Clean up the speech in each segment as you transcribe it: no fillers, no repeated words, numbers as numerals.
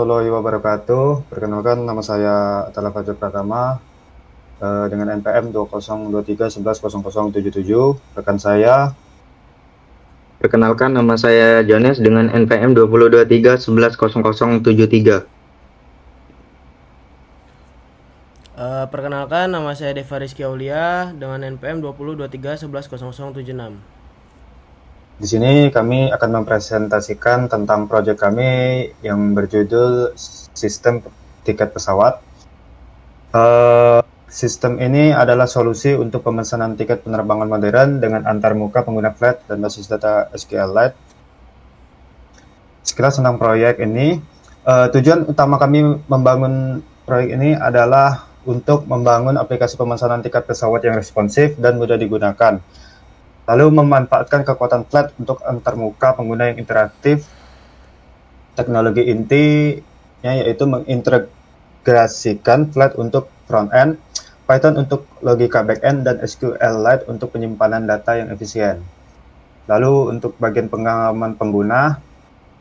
warahmatullahi wabarakatuh. Perkenalkan, nama saya adalah Fajar Pratama dengan NPM 2023110077. Rekan saya, Perkenalkan nama saya Jones dengan NPM 2023 110073. Perkenalkan, nama saya Deva Rizky Aulia dengan NPM 2023 110076. di sini kami akan mempresentasikan tentang proyek kami yang berjudul Sistem Tiket Pesawat. Sistem ini adalah solusi untuk pemesanan tiket penerbangan modern dengan antarmuka pengguna flat dan basis data SQLite. Sekilas tentang proyek ini, tujuan utama kami membangun proyek ini adalah untuk membangun aplikasi pemesanan tiket pesawat yang responsif dan mudah digunakan. Lalu memanfaatkan kekuatan flat untuk antarmuka pengguna yang interaktif. Teknologi intinya yaitu mengintegrasikan flat untuk front-end, Python untuk logika back-end, dan SQLite untuk penyimpanan data yang efisien. Lalu untuk bagian pengalaman pengguna,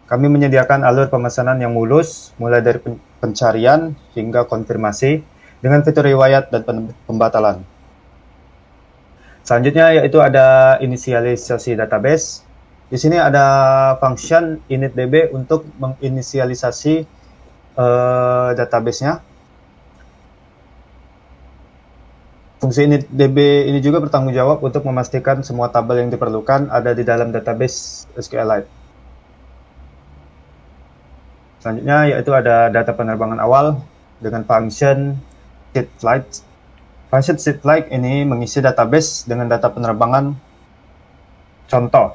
kami menyediakan alur pemesanan yang mulus, mulai dari pencarian hingga konfirmasi, dengan fitur riwayat dan pembatalan. Selanjutnya yaitu ada inisialisasi database. Di sini ada function initdb untuk menginisialisasi database-nya. Fungsi initdb ini juga bertanggung jawab untuk memastikan semua tabel yang diperlukan ada di dalam database SQLite. Selanjutnya yaitu ada data penerbangan awal dengan function seatFlight. Function seatFlight ini mengisi database dengan data penerbangan contoh.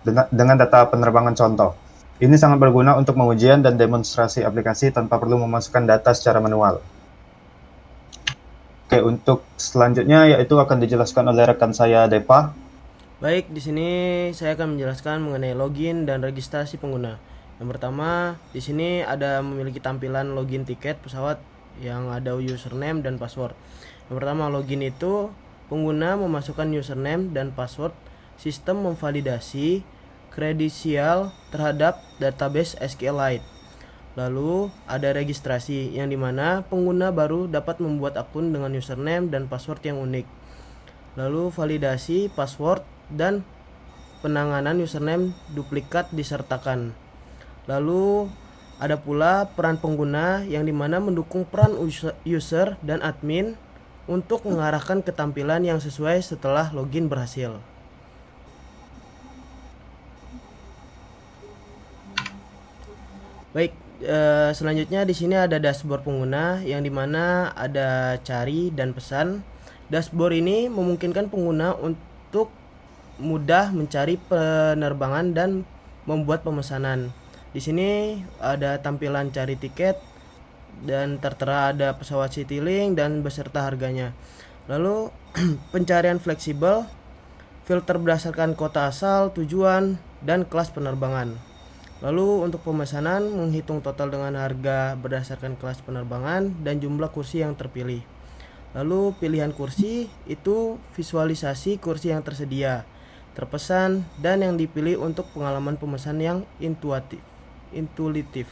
Dengan data penerbangan contoh. Ini sangat berguna untuk pengujian dan demonstrasi aplikasi tanpa perlu memasukkan data secara manual. Oke, untuk selanjutnya yaitu akan dijelaskan oleh rekan saya Deva. Baik, di sini saya akan menjelaskan mengenai login dan registrasi pengguna. Yang pertama, di sini ada memiliki tampilan login tiket pesawat yang ada username dan password. Yang pertama, login itu pengguna memasukkan username dan password, sistem memvalidasi kredensial terhadap database SQLite. Lalu ada registrasi yang dimana pengguna baru dapat membuat akun dengan username dan password yang unik. Lalu validasi password dan penanganan username duplikat disertakan. Lalu ada pula peran pengguna yang dimana mendukung peran user dan admin untuk mengarahkan ketampilan yang sesuai setelah login berhasil. Baik, selanjutnya di sini ada dashboard pengguna yang dimana ada cari dan pesan. Dashboard ini memungkinkan pengguna untuk mudah mencari penerbangan dan membuat pemesanan. Di sini ada tampilan cari tiket dan tertera ada pesawat Citylink dan beserta harganya. Lalu pencarian fleksibel, filter berdasarkan kota asal, tujuan, dan kelas penerbangan. Lalu untuk pemesanan menghitung total dengan harga berdasarkan kelas penerbangan dan jumlah kursi yang terpilih. Lalu pilihan kursi itu visualisasi kursi yang tersedia, terpesan, dan yang dipilih untuk pengalaman pemesan yang intuitif.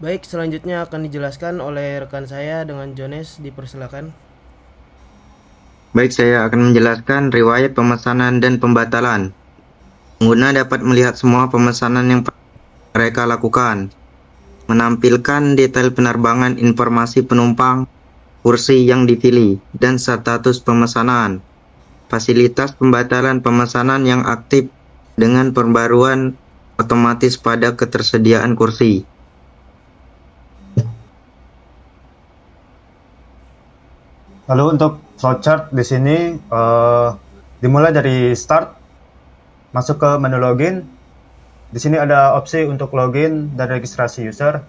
Baik, selanjutnya akan dijelaskan oleh rekan saya dengan Jones, dipersilakan. Baik, saya akan menjelaskan riwayat pemesanan dan pembatalan. Pengguna dapat melihat semua pemesanan yang mereka lakukan, menampilkan detail penerbangan, informasi penumpang, kursi yang dipilih, dan status pemesanan. Fasilitas pembatalan pemesanan yang aktif dengan pembaruan otomatis pada ketersediaan kursi. Lalu untuk flowchart di sini dimulai dari start, masuk ke menu login. Di sini ada opsi untuk login dan registrasi user.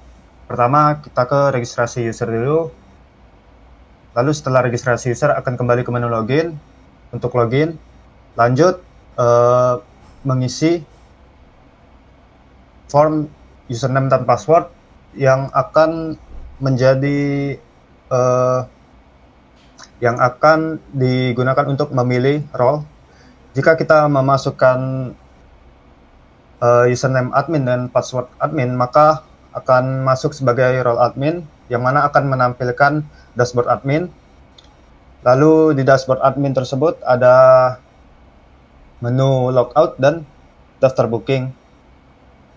Pertama kita ke registrasi user dulu. Lalu setelah registrasi user akan kembali ke menu login. Untuk login, lanjut mengisi form username dan password yang akan menjadi yang akan digunakan untuk memilih role. Jika kita memasukkan username admin dan password admin, maka akan masuk sebagai role admin yang mana akan menampilkan dashboard admin. Lalu di dashboard admin tersebut ada menu logout dan daftar booking.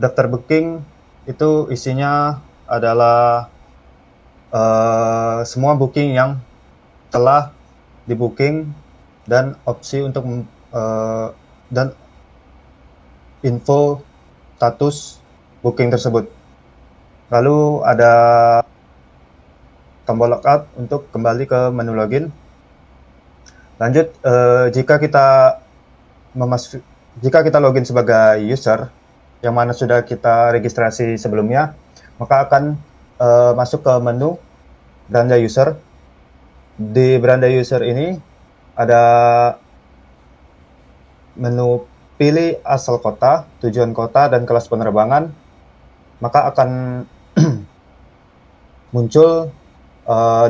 Daftar booking itu isinya adalah semua booking yang telah di booking dan opsi untuk dan info status booking tersebut. Lalu ada tombol logout untuk kembali ke menu login. Lanjut, jika kita login sebagai user yang mana sudah kita registrasi sebelumnya, maka akan masuk ke menu beranda user. Di beranda user ini ada menu pilih asal kota, tujuan kota, dan kelas penerbangan. Maka akan muncul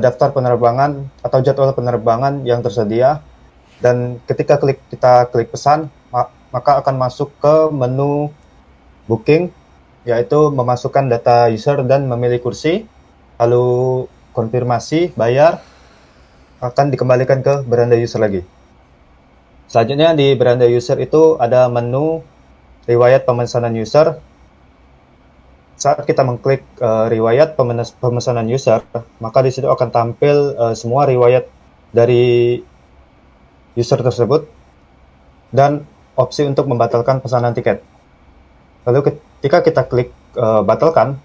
daftar penerbangan atau jadwal penerbangan yang tersedia, dan ketika kita klik pesan, maka akan masuk ke menu booking, yaitu memasukkan data user dan memilih kursi, lalu konfirmasi, bayar, akan dikembalikan ke beranda user lagi. Selanjutnya di beranda user itu ada menu riwayat pemesanan user. Saat kita mengklik riwayat pemesanan user, maka di situ akan tampil semua riwayat dari user tersebut dan opsi untuk membatalkan pesanan tiket. Lalu ketika kita klik batalkan,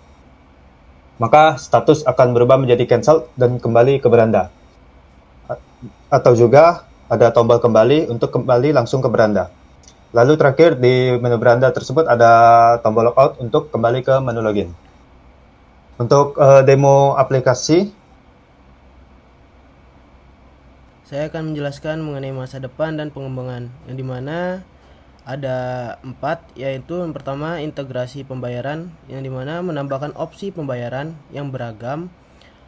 maka status akan berubah menjadi cancel dan kembali ke beranda. Atau juga ada tombol kembali untuk kembali langsung ke beranda. Lalu terakhir di menu beranda tersebut ada tombol logout untuk kembali ke menu login. Untuk demo aplikasi, Saya akan menjelaskan mengenai masa depan dan pengembangan, yang dimana ada 4, yaitu yang pertama integrasi pembayaran, yang dimana menambahkan opsi pembayaran yang beragam,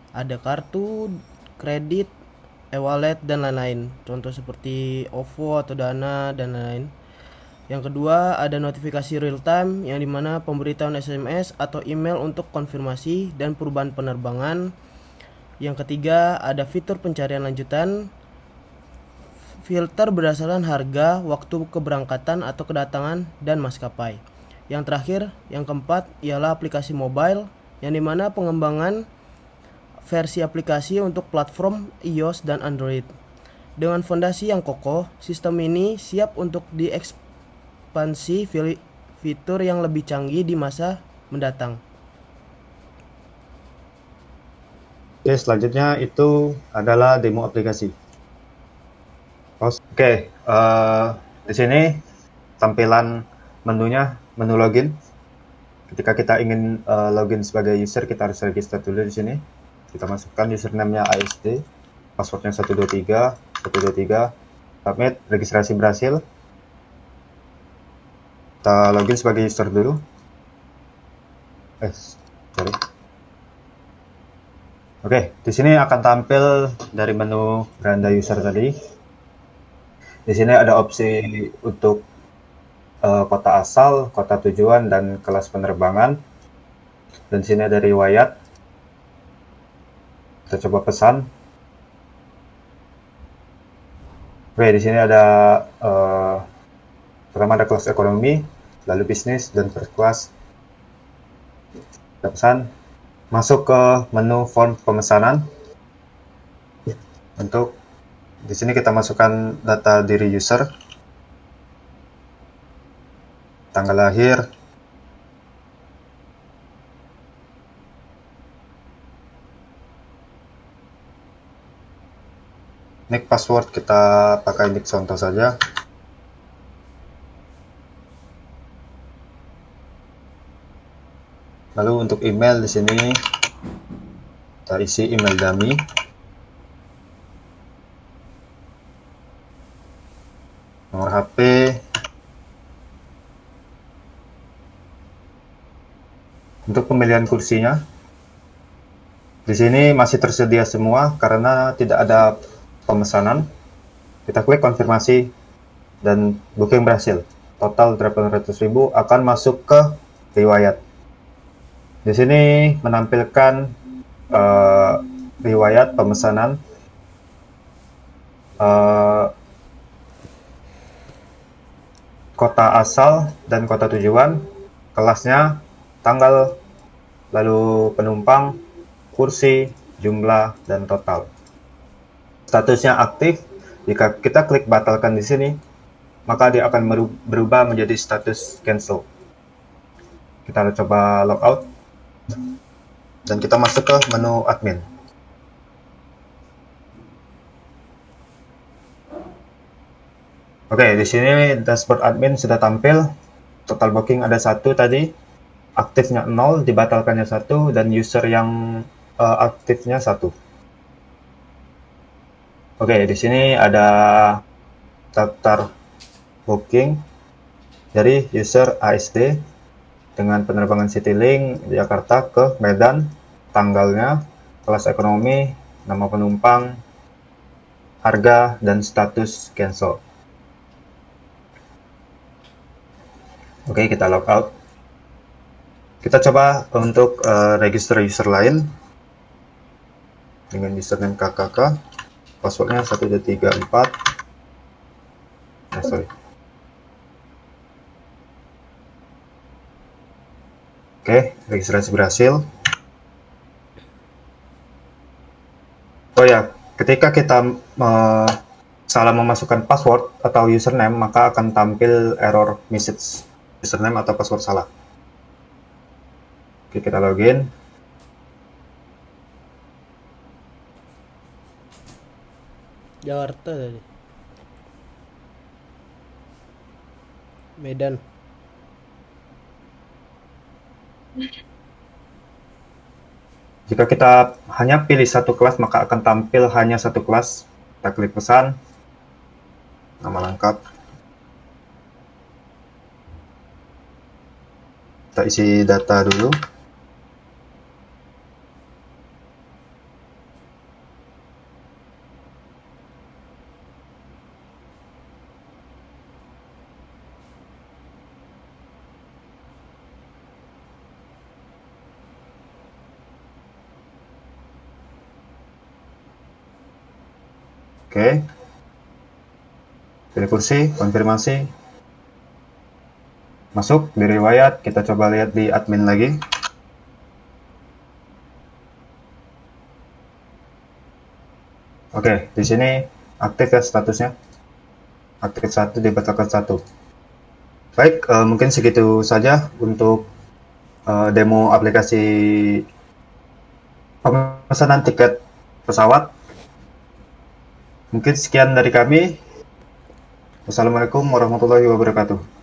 ada kartu, kredit, e-wallet, dan lain-lain, contoh seperti OVO atau Dana dan lain-lain. Yang kedua ada notifikasi real time, yang dimana pemberitahuan SMS atau email untuk konfirmasi dan perubahan penerbangan. Yang ketiga ada fitur pencarian lanjutan, filter berdasarkan harga, waktu keberangkatan atau kedatangan, dan maskapai. Yang terakhir, yang keempat, ialah aplikasi mobile, yang dimana pengembangan versi aplikasi untuk platform iOS dan Android. Dengan fondasi yang kokoh, sistem ini siap untuk diekspansi fitur yang lebih canggih di masa mendatang. Oke, selanjutnya itu adalah demo aplikasi. Oke, di sini tampilan menunya, menu login. Ketika kita ingin login sebagai user, kita harus register dulu di sini. Kita masukkan username-nya ASD, passwordnya 123, submit, registrasi berhasil. Kita login sebagai user dulu. Sorry. Oke, di sini akan tampil dari menu beranda user tadi. Di sini ada opsi untuk kota asal, kota tujuan, dan kelas penerbangan. Dan di sini ada riwayat. Kita coba pesan. Oke, di sini ada pertama ada kelas ekonomi, lalu bisnis, dan first class. Kita pesan. Masuk ke menu form pemesanan. Untuk di sini kita masukkan data diri user, tanggal lahir, nick password kita pakai nick contoh saja. Lalu untuk email di sini kita isi email dummy. Nomor HP, untuk pemilihan kursinya, di sini masih tersedia semua karena tidak ada pemesanan. Kita klik konfirmasi dan booking berhasil. total 800.000 akan masuk ke riwayat. Di sini menampilkan riwayat pemesanan, kota asal dan kota tujuan, kelasnya, tanggal, lalu penumpang, kursi, jumlah, dan total. Statusnya aktif. Jika kita klik batalkan di sini, maka dia akan berubah menjadi status cancel. Kita coba logout dan kita masuk ke menu admin. Oke, di sini dashboard admin sudah tampil. Total booking ada 1 tadi, aktifnya 0, dibatalkannya 1, dan user yang aktifnya 1. Oke, di sini ada daftar booking dari user ASD dengan penerbangan Citylink Jakarta ke Medan, tanggalnya, kelas ekonomi, nama penumpang, harga, dan status cancel. Oke, kita logout. Kita coba untuk register user lain dengan username KKK, passwordnya 1234. Sorry. Oke, registrasi berhasil. Oh ya, ketika kita salah memasukkan password atau username, maka akan tampil error message username atau password salah. Oke, kita login. Jakarta tadi. Medan. Jika kita hanya pilih satu kelas, maka akan tampil hanya satu kelas. Kita klik pesan, nama lengkap. Kita isi data dulu. Oke. Pilih kursi, konfirmasi. Masuk di riwayat, kita coba lihat di admin lagi. Oke, di sini aktif ya statusnya. Aktif 1, dibatalkan 1. Baik, mungkin segitu saja untuk demo aplikasi pemesanan tiket pesawat. Mungkin sekian dari kami. Wassalamualaikum warahmatullahi wabarakatuh.